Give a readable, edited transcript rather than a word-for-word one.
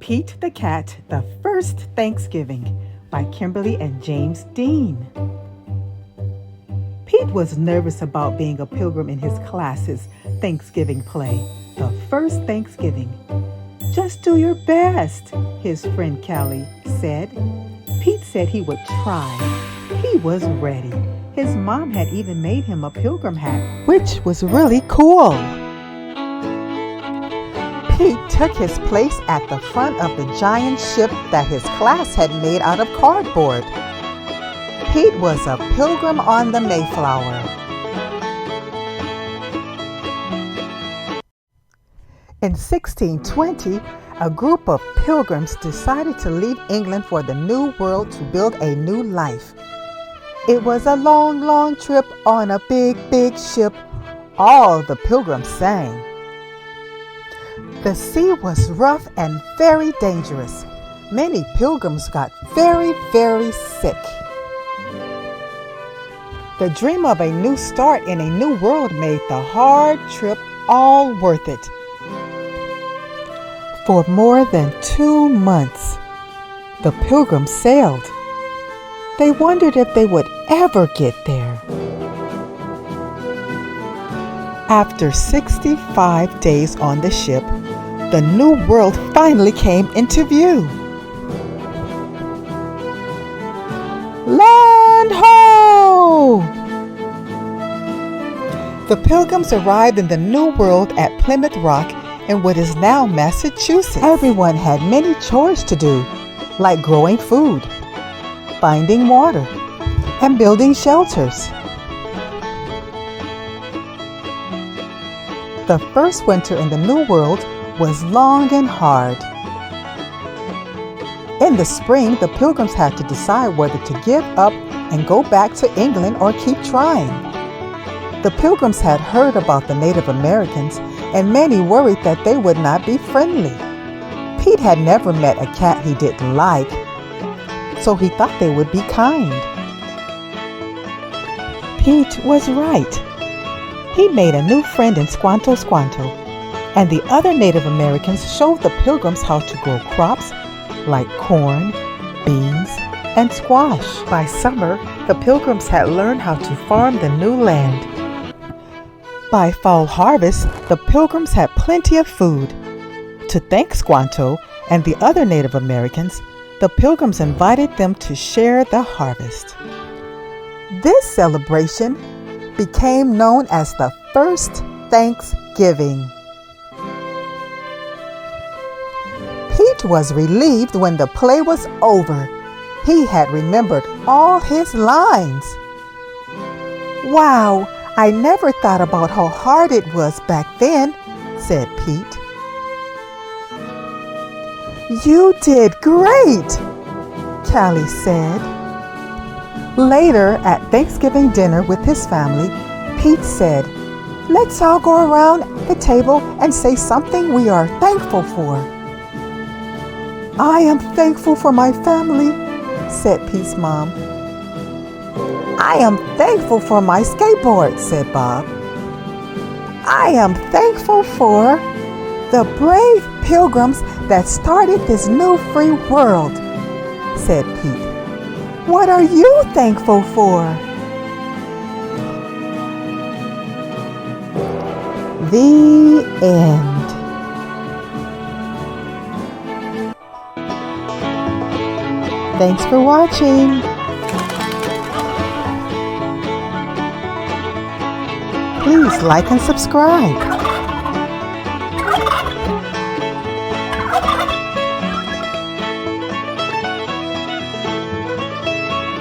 Pete the Cat, The First Thanksgiving by Kimberly and James Dean. Pete was nervous about being a pilgrim in his class's Thanksgiving play, The First Thanksgiving. "Just do your best," his friend Callie said. Pete said he would try. He was ready. His mom had even made him a pilgrim hat, which was really cool. Pete took his place at the front of the giant ship that his class had made out of cardboard. Pete was a pilgrim on the Mayflower. In 1620, a group of pilgrims decided to leave England for the New World to build a new life. It was a long, long trip on a big, big ship. All the pilgrims sang. The sea was rough and very dangerous. Many pilgrims got very, very sick. The dream of a new start in a new world made the hard trip all worth it. For more than 2 months, the pilgrims sailed. They wondered if they would ever get there. After 65 days on the ship, the new world finally came into view. Land ho! The pilgrims arrived in the new world at Plymouth Rock in what is now Massachusetts. Everyone had many chores to do, like growing food, finding water, and building shelters. The first winter in the New World was long and hard. In the spring, the pilgrims had to decide whether to give up and go back to England or keep trying. The pilgrims had heard about the Native Americans, and many worried that they would not be friendly. Pete had never met a cat he didn't like, so he thought they would be kind. Pete was right. He made a new friend in Squanto Squanto, and the other Native Americans showed the pilgrims how to grow crops like corn, beans, and squash. By summer, the pilgrims had learned how to farm the new land. By fall harvest, the pilgrims had plenty of food. To thank Squanto and the other Native Americans, the pilgrims invited them to share the harvest. This celebration became known as the First Thanksgiving. Pete was relieved when the play was over. He had remembered all his lines. "Wow, I never thought about how hard it was back then," said Pete. "You did great," Callie said. Later, at Thanksgiving dinner with his family, Pete said, "Let's all go around the table and say something we are thankful for." "I am thankful for my family," said Pete's mom. "I am thankful for my skateboard," said Bob. "I am thankful for the brave pilgrims that started this new free world," said Pete. "What are you thankful for?" The end. Thanks for watching. Please like and subscribe.